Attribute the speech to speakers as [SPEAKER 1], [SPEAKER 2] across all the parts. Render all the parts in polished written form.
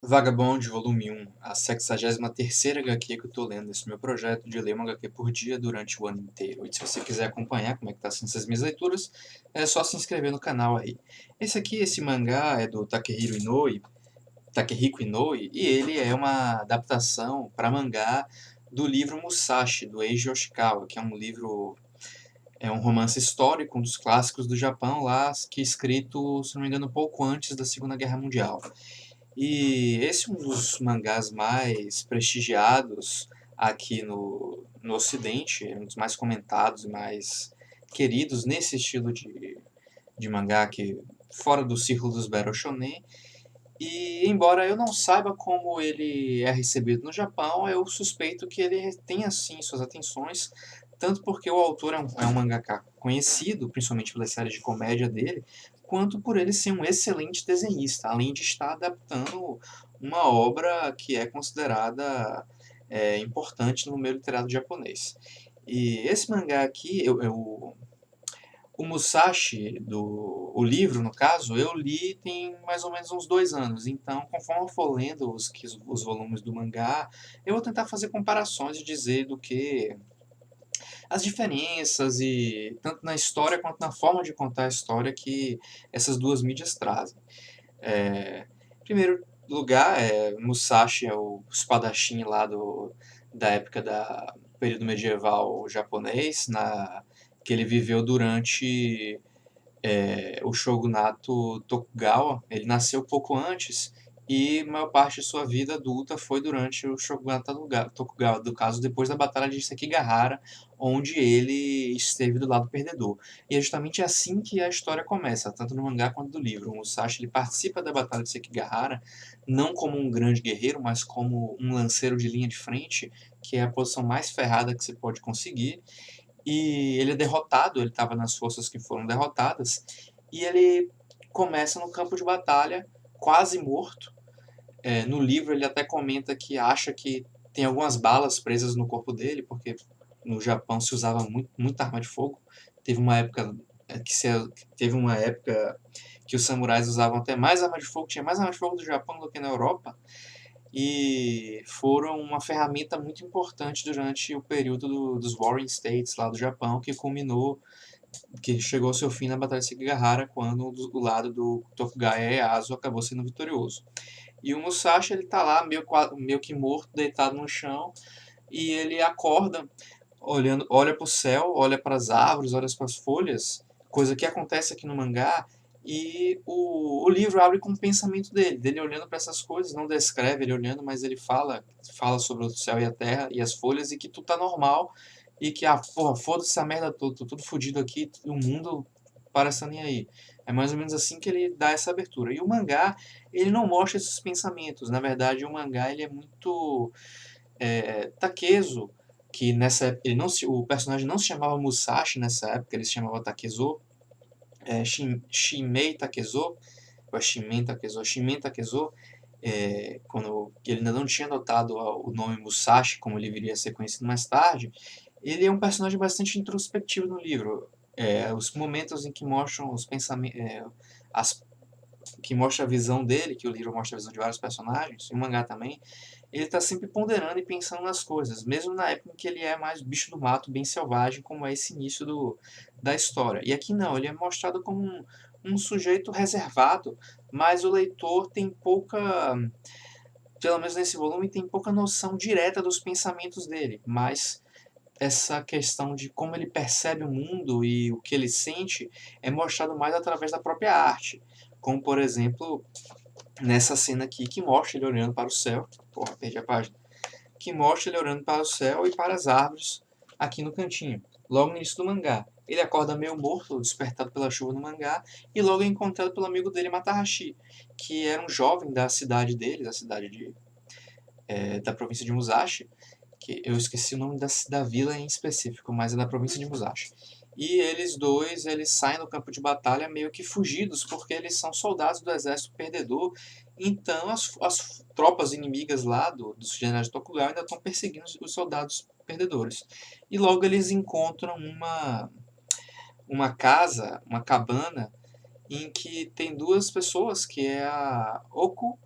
[SPEAKER 1] Vagabond, volume 1, a 63ª HQ que eu tô lendo nesse meu projeto de ler uma HQ por dia durante o ano inteiro. E se você quiser acompanhar como é que tá sendo essas minhas leituras, é só se inscrever no canal aí. Esse mangá é do Takehiko Inoue, e ele é uma adaptação para mangá do livro Musashi, do Eiji Yoshikawa, que é um romance histórico, um dos clássicos do Japão lá, que é escrito, se não me engano, pouco antes da Segunda Guerra Mundial. E esse é um dos mangás mais prestigiados aqui no Ocidente, é um dos mais comentados e mais queridos nesse estilo de mangá que fora do círculo dos Battle Shonen. E embora eu não saiba como ele é recebido no Japão, eu suspeito que ele tenha sim suas atenções, tanto porque o autor é um mangaka conhecido, principalmente pelas séries de comédia dele, quanto por ele ser um excelente desenhista, além de estar adaptando uma obra que é considerada importante no meio literário japonês. E esse mangá aqui, o Musashi, o livro, no caso, eu li tem mais ou menos uns 2 anos. Então, conforme eu for lendo os volumes do mangá, eu vou tentar fazer comparações e dizer do que as diferenças, e tanto na história quanto na forma de contar a história que essas duas mídias trazem. É, em primeiro lugar, Musashi é o espadachim lá da época da período medieval japonês, que ele viveu durante o shogunato Tokugawa. Ele nasceu pouco antes e a maior parte de sua vida adulta foi durante o shogunato Tokugawa, do caso depois da Batalha de Sekigahara, onde ele esteve do lado perdedor. E é justamente assim que a história começa, tanto no mangá quanto no livro. O Musashi ele participa da Batalha de Sekigahara não como um grande guerreiro, mas como um lanceiro de linha de frente, que é a posição mais ferrada que você pode conseguir. E ele é derrotado, ele estava nas forças que foram derrotadas, e ele começa no campo de batalha quase morto. No livro ele até comenta que acha que tem algumas balas presas no corpo dele, porque no Japão se usava muita arma de fogo. Teve uma época teve uma época que os samurais usavam até mais arma de fogo, tinha mais arma de fogo do Japão do que na Europa, e foram uma ferramenta muito importante durante o período dos Warring States lá do Japão, que chegou ao seu fim na Batalha de Sekigahara, quando o lado do Tokugawa Ieyasu acabou sendo vitorioso. E o Musashi ele tá lá meio que morto, deitado no chão, e ele acorda, olha para o céu, olha para as árvores, olha para as folhas, coisa que acontece aqui no mangá, e o livro abre com o pensamento dele olhando para essas coisas, não descreve ele olhando, mas ele fala sobre o céu e a terra e as folhas, e que tudo tá normal, e que, porra, foda-se essa merda toda, tô tudo fodido aqui, o mundo parece nem aí. É mais ou menos assim que ele dá essa abertura. E o mangá, ele não mostra esses pensamentos. Na verdade, o mangá ele é muito Takezo, que nessa época o personagem não se chamava Musashi nessa época, ele se chamava Takezo, Shimei Takezo, ou Shimen Takezo, quando ele ainda não tinha notado o nome Musashi, como ele viria a ser conhecido mais tarde. Ele é um personagem bastante introspectivo no livro. Os momentos em que mostram os pensamentos, que mostra a visão dele, que o livro mostra a visão de vários personagens, e o mangá também, ele está sempre ponderando e pensando nas coisas, mesmo na época em que ele é mais bicho do mato, bem selvagem, como é esse início da história. E aqui não, ele é mostrado como um sujeito reservado, mas o leitor tem pelo menos nesse volume, tem pouca noção direta dos pensamentos dele, mas essa questão de como ele percebe o mundo e o que ele sente é mostrado mais através da própria arte. Como, por exemplo, nessa cena aqui que mostra ele olhando para o céu. Porra, perdi a página. Que mostra ele olhando para o céu e para as árvores aqui no cantinho. Logo no início do mangá. Ele acorda meio morto, despertado pela chuva no mangá, e logo é encontrado pelo amigo dele, Matahashi, que era um jovem da cidade dele, da província de Musashi, que eu esqueci o nome da vila em específico, mas é da província de Musashi. E eles dois, eles saem do campo de batalha meio que fugidos, porque eles são soldados do exército perdedor. Então as tropas inimigas lá dos generais de Tokugawa ainda estão perseguindo os soldados perdedores. E logo eles encontram uma casa, uma cabana, em que tem duas pessoas, que é a Oku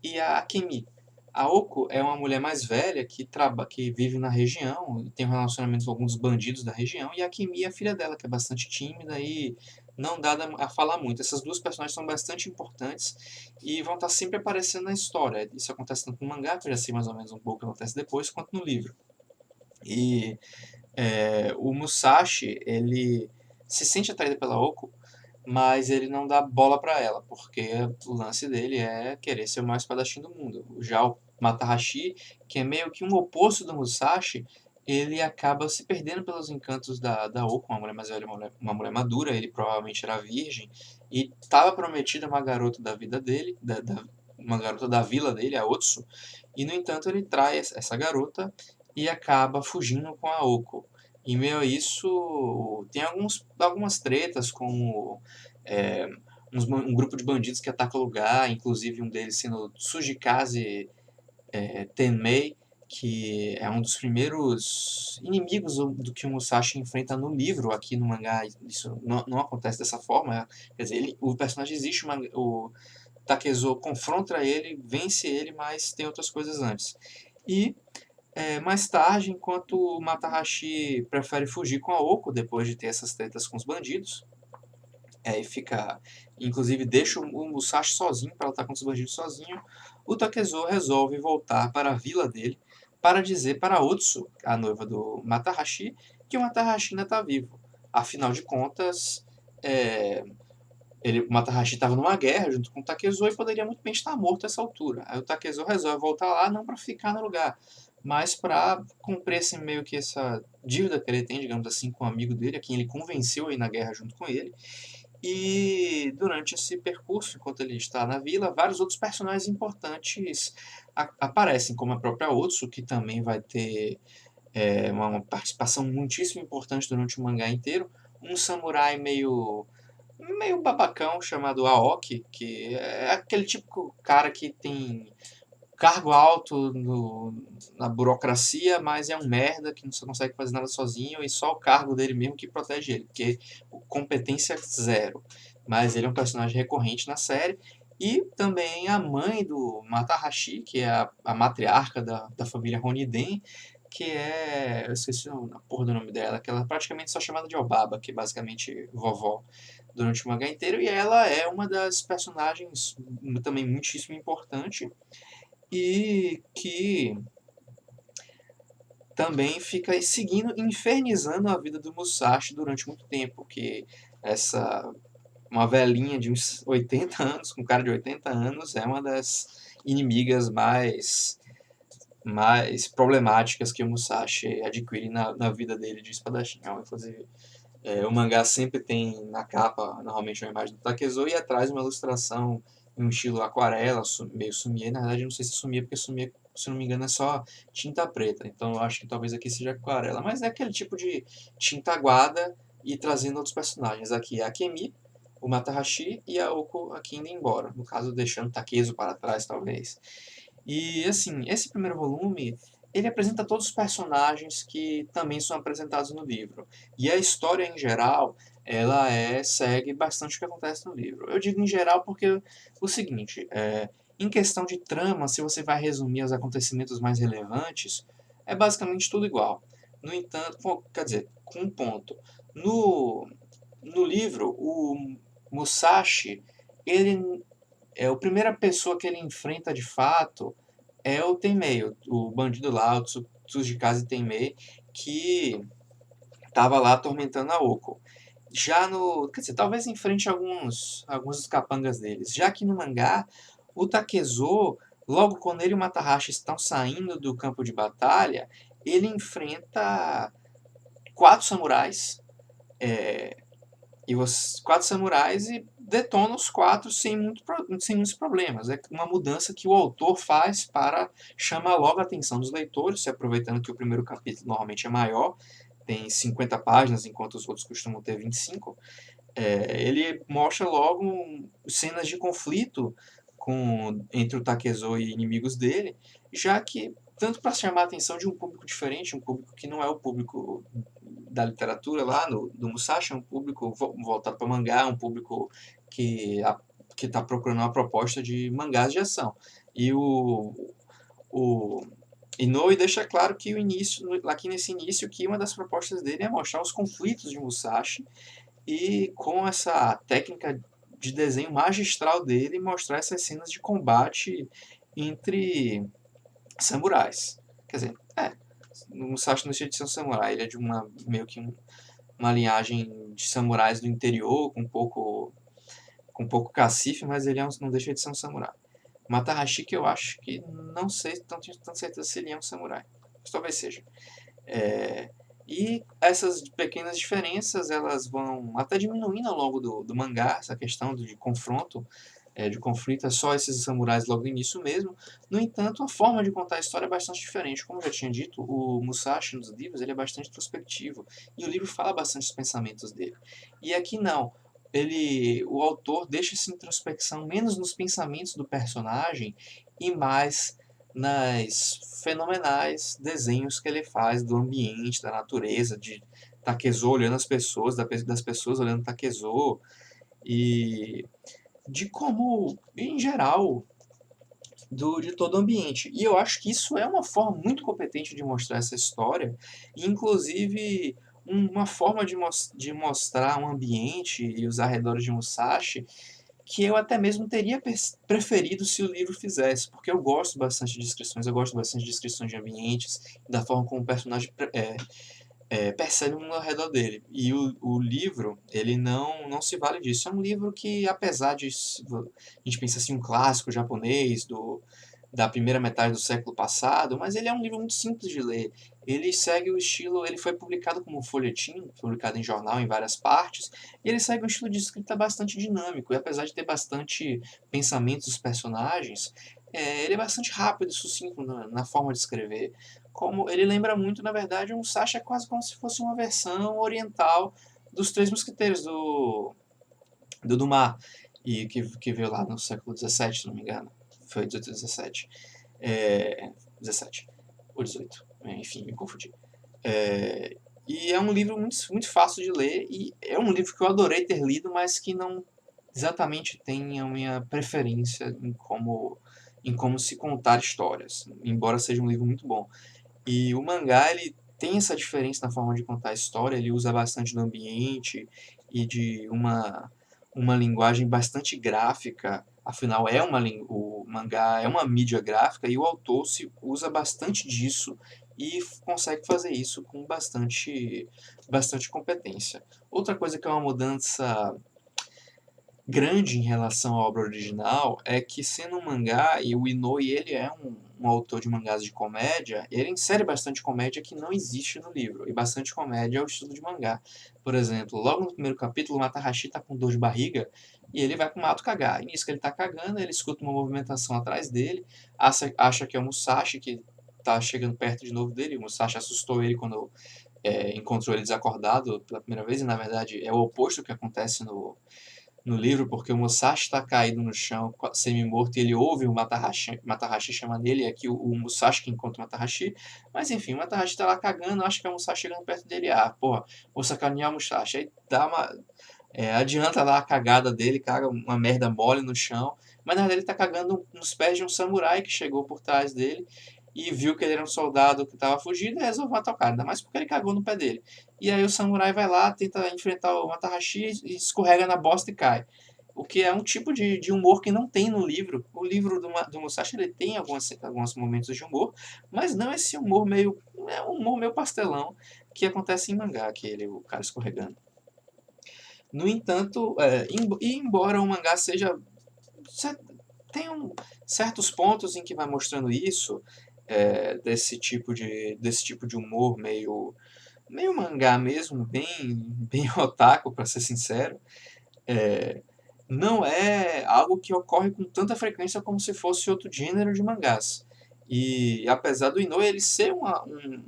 [SPEAKER 1] e a Akemi. A Oko é uma mulher mais velha que vive na região, e tem um relacionamento com alguns bandidos da região, e a Akemi é a filha dela, que é bastante tímida e não dada a falar muito. Essas duas personagens são bastante importantes e vão estar sempre aparecendo na história. Isso acontece tanto no mangá, que eu já sei mais ou menos um pouco o que acontece depois, quanto no livro. E o Musashi, ele se sente atraído pela Oko, mas ele não dá bola pra ela, porque o lance dele é querer ser o maior espadachim do mundo. Já o Matahashi, que é meio que um oposto do Musashi, ele acaba se perdendo pelos encantos da Oko, uma mulher mais velha, uma mulher madura, ele provavelmente era virgem, e estava prometida uma garota da vida dele, uma garota da vila dele, a Otsu, e no entanto ele trai essa garota e acaba fugindo com a Oko. E meio a isso, tem algumas tretas, como é, um grupo de bandidos que ataca o lugar, inclusive um deles sendo Tsujikaze Tenmei, que é um dos primeiros inimigos do que o Musashi enfrenta no livro. Aqui no mangá isso não acontece dessa forma. Quer dizer, o personagem existe, o Takezo confronta ele, vence ele, mas tem outras coisas antes. E mais tarde, enquanto o Matahashi prefere fugir com a Oko, depois de ter essas tretas com os bandidos, e fica, inclusive deixa o Musashi sozinho para lutar contra os bandidos sozinho, o Takezo resolve voltar para a vila dele para dizer para Otsu, a noiva do Matahashi, que o Matahashi ainda está vivo. Afinal de contas, é, o Matahashi estava numa guerra junto com o Takezo e poderia muito bem estar morto a essa altura. Aí o Takezo resolve voltar lá não para ficar no lugar, mas para cumprir assim, meio que essa dívida que ele tem, digamos assim, com um amigo dele, a quem ele convenceu a ir na guerra junto com ele. E durante esse percurso, enquanto ele está na vila, vários outros personagens importantes aparecem, como a própria Otsu, que também vai ter uma participação muitíssimo importante durante o mangá inteiro. Um samurai meio babacão chamado Aoki, que é aquele típico cara que tem cargo alto na burocracia, mas é um merda que não consegue fazer nada sozinho e só o cargo dele mesmo que protege ele, porque competência zero. Mas ele é um personagem recorrente na série. E também a mãe do Matahashi, que é a matriarca da família Roniden, que é. Eu esqueci a porra do nome dela, que ela é praticamente só chamada de Obaba, que é basicamente vovó durante o mangá inteiro. E ela é uma das personagens também muitíssimo importante e que também fica seguindo, infernizando a vida do Musashi durante muito tempo, que essa uma velhinha de uns 80 anos, com cara de 80 anos, é uma das inimigas mais problemáticas que o Musashi adquire na vida dele de espadachim. Inclusive, o mangá sempre tem na capa, normalmente, uma imagem do Takezo e atrás uma ilustração em um estilo aquarela, meio sumie. Na verdade, eu não sei se é sumie, porque sumie, se não me engano, é só tinta preta. Então, eu acho que talvez aqui seja aquarela. Mas é aquele tipo de tinta aguada e trazendo outros personagens. Aqui é a Akemi, o Matahashi e a Oko aqui indo embora. No caso, deixando Takezo para trás, talvez. E, assim, esse primeiro volume, ele apresenta todos os personagens que também são apresentados no livro. E a história, em geral, ela segue bastante o que acontece no livro. Eu digo em geral porque o seguinte, em questão de trama, se você vai resumir os acontecimentos mais relevantes, é basicamente tudo igual. No entanto, quer dizer, com um ponto. No livro, o Musashi, ele é a primeira pessoa que ele enfrenta de fato é o Tenmei, o bandido lá, o Tsujikaze Tenmei, que estava lá atormentando a Oko. Já no. Quer dizer, talvez enfrente alguns dos capangas deles. Já que no mangá, o Takezo, logo quando ele e o Matahashi estão saindo do campo de batalha, ele enfrenta quatro samurais. é, e os quatro samurais e detona os quatro sem muitos problemas. É uma mudança que o autor faz para chamar logo a atenção dos leitores, se aproveitando que o primeiro capítulo normalmente é maior, tem 50 páginas, enquanto os outros costumam ter 25. Ele mostra logo cenas de conflito entre o Takezo e inimigos dele, já que tanto para chamar a atenção de um público diferente, um público que não é o público da literatura lá do Musashi, é um público voltado para mangá, um público que que está procurando uma proposta de mangás de ação. E o Inoue deixa claro que o início, aqui nesse início, que uma das propostas dele é mostrar os conflitos de Musashi e com essa técnica de desenho magistral dele mostrar essas cenas de combate entre samurais. Quer dizer, o Musashi não deixa de ser um samurai, ele é de meio que uma linhagem de samurais do interior, com pouco cacife, mas ele não deixa de ser um samurai. Matahashi, que eu acho que não sei, não tenho tanta certeza se ele é um samurai. Mas talvez seja. É, e essas pequenas diferenças, elas vão até diminuindo ao longo do mangá, essa questão de confronto, de conflito, é só esses samurais logo no início mesmo. No entanto, a forma de contar a história é bastante diferente. Como eu já tinha dito, o Musashi nos livros ele é bastante introspectivo, e o livro fala bastante dos pensamentos dele. E aqui não. O autor deixa essa introspecção menos nos pensamentos do personagem e mais nas fenomenais desenhos que ele faz do ambiente, da natureza, de Takezo olhando as pessoas, das pessoas olhando Takezo, e de como, em geral, de todo o ambiente. E eu acho que isso é uma forma muito competente de mostrar essa história, e inclusive uma forma de mostrar um ambiente e os arredores de Musashi que eu até mesmo teria preferido se o livro fizesse, porque eu gosto bastante de descrições, eu gosto bastante de descrições de ambientes, da forma como o personagem percebe o mundo ao redor dele. E o livro, ele não se vale disso. É um livro que, apesar de a gente pensa assim, um clássico japonês da primeira metade do século passado, mas ele é um livro muito simples de ler. Ele segue o estilo, ele foi publicado como folhetim, publicado em jornal em várias partes, e ele segue um estilo de escrita bastante dinâmico, e apesar de ter bastante pensamentos dos personagens, ele é bastante rápido e sucinto na forma de escrever. Como ele lembra muito, na verdade, um Sacha é quase como se fosse uma versão oriental dos Três Mosqueteiros do Dumas, e que veio lá no século XVII, se não me engano. Foi 18 17. 17 ou 18. Enfim, me confundi. E é um livro muito, muito fácil de ler, e é um livro que eu adorei ter lido, mas que não exatamente tem a minha preferência em como se contar histórias, embora seja um livro muito bom. E o mangá, ele tem essa diferença na forma de contar a história, ele usa bastante do ambiente e de uma linguagem bastante gráfica, afinal o mangá é uma mídia gráfica e o autor se usa bastante disso e consegue fazer isso com bastante competência. Outra coisa que é uma mudança grande em relação à obra original é que, sendo um mangá, e o Inoue ele é um autor de mangás de comédia, ele insere bastante comédia que não existe no livro, e bastante comédia é o estilo de mangá. Por exemplo, logo no primeiro capítulo, o Matahashi está com dor de barriga e ele vai para o mato cagar. E nisso que ele está cagando, ele escuta uma movimentação atrás dele, acha que é o Musashi que está chegando perto de novo dele. O Musashi assustou ele quando encontrou ele desacordado pela primeira vez, e na verdade é o oposto que acontece no livro, porque o Musashi está caído no chão, semi-morto, e ele ouve o Matahashi chamando ele, e aqui o Musashi que encontra o Matahashi, mas enfim, o Matahashi está lá cagando, acha que é o Musashi chegando perto dele, porra, vou sacanear o Musashi, aí adianta lá a cagada dele, caga uma merda mole no chão, mas na verdade ele está cagando nos pés de um samurai que chegou por trás dele, e viu que ele era um soldado que estava fugindo e resolveu matar o cara, ainda mais porque ele cagou no pé dele. E aí o samurai vai lá, tenta enfrentar o Matahashi e escorrega na bosta e cai. O que é um tipo de humor que não tem no livro. O livro do Musashi ele tem alguns momentos de humor, mas não esse humor meio. É um humor meio pastelão que acontece em mangá, o cara escorregando. No entanto, embora o mangá tem certos pontos em que vai mostrando isso, desse tipo de humor meio mangá mesmo, bem otaku, para ser sincero, não é algo que ocorre com tanta frequência como se fosse outro gênero de mangás. E apesar do Inoue ele ser um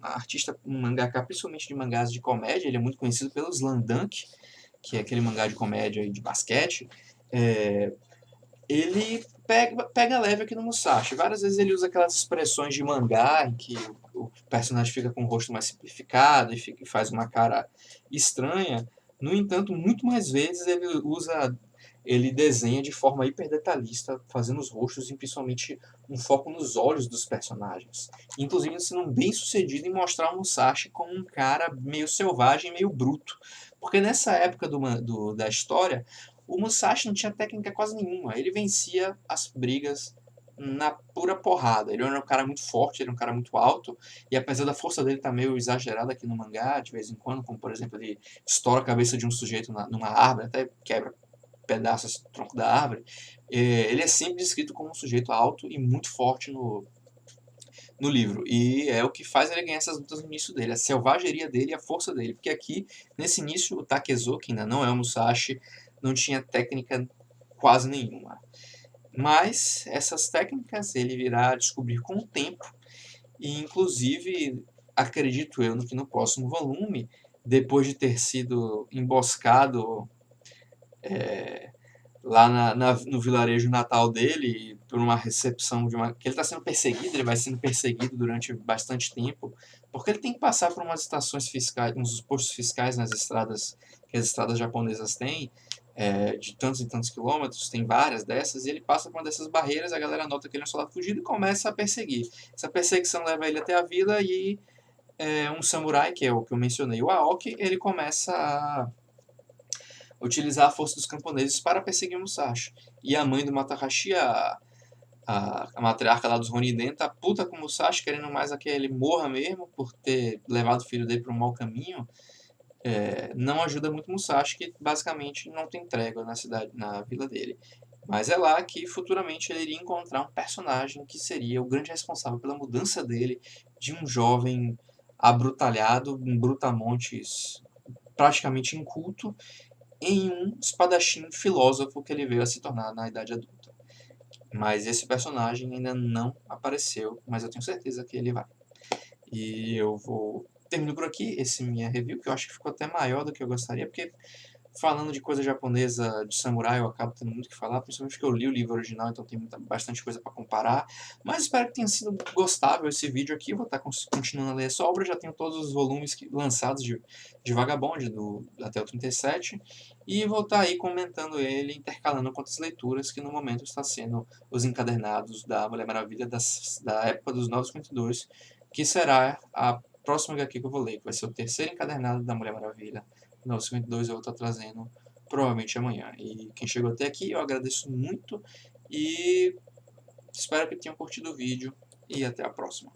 [SPEAKER 1] artista, um mangaka, principalmente de mangás de comédia, ele é muito conhecido pelo Slam Dunk, que é aquele mangá de comédia e de basquete, é, ele pega leve aqui no Musashi. Várias vezes ele usa aquelas expressões de mangá em que o personagem fica com o rosto mais simplificado e faz uma cara estranha. No entanto, muito mais vezes ele usa ele desenha de forma hiper detalhista, fazendo os rostos e principalmente um foco nos olhos dos personagens. Inclusive sendo bem sucedido em mostrar o Musashi como um cara meio selvagem, meio bruto. Porque nessa época da história, o Musashi não tinha técnica quase nenhuma. Ele vencia as brigas na pura porrada. Ele era um cara muito forte, ele era um cara muito alto, e apesar da força dele estar meio exagerada aqui no mangá, de vez em quando, como por exemplo, ele estoura a cabeça de um sujeito numa árvore, até quebra pedaços do tronco da árvore, ele é sempre descrito como um sujeito alto e muito forte no livro. E é o que faz ele ganhar essas lutas no início dele, a selvageria dele e a força dele. Porque aqui, nesse início, o Takezo, que ainda não é o Musashi, não tinha técnica quase nenhuma. Mas essas técnicas ele virá descobrir com o tempo, e inclusive, acredito eu, que no próximo volume, depois de ter sido emboscado lá no vilarejo natal dele, por uma recepção que ele está sendo perseguido, ele vai sendo perseguido durante bastante tempo, porque ele tem que passar por umas estações fiscais, uns postos fiscais nas estradas, que as estradas japonesas têm, de tantos e tantos quilômetros, tem várias dessas, e ele passa por uma dessas barreiras, a galera nota que ele é um soldado fugido e começa a perseguir. Essa perseguição leva ele até a vila e um samurai, que é o que eu mencionei, o Aoki, ele começa a utilizar a força dos camponeses para perseguir Musashi. E a mãe do Matahashi, a matriarca lá dos Ronin, tá puta com o Musashi, querendo mais que ele morra mesmo, por ter levado o filho dele para um mau caminho. Não ajuda muito Musashi, que basicamente não tem trégua na cidade, na vila dele. Mas é lá que futuramente ele iria encontrar um personagem que seria o grande responsável pela mudança dele de um jovem abrutalhado, um brutamontes praticamente inculto, em um espadachim filósofo que ele veio a se tornar na idade adulta. Mas esse personagem ainda não apareceu, mas eu tenho certeza que ele vai. E eu vou termino por aqui esse minha review, que eu acho que ficou até maior do que eu gostaria, porque falando de coisa japonesa, de samurai, eu acabo tendo muito o que falar, principalmente porque eu li o livro original, então tem bastante coisa para comparar. Mas espero que tenha sido gostável esse vídeo aqui. Eu vou estar continuando a ler essa obra, já tenho todos os volumes lançados de Vagabond, até o 37, e vou estar aí comentando ele, intercalando com outras leituras, que no momento está sendo os encadernados da Mulher Maravilha da época dos 952, que será a próxima HQ que eu vou ler, que vai ser o terceiro encadernado da Mulher Maravilha. 952 eu vou estar trazendo provavelmente amanhã. E quem chegou até aqui, eu agradeço muito e espero que tenham curtido o vídeo e até a próxima.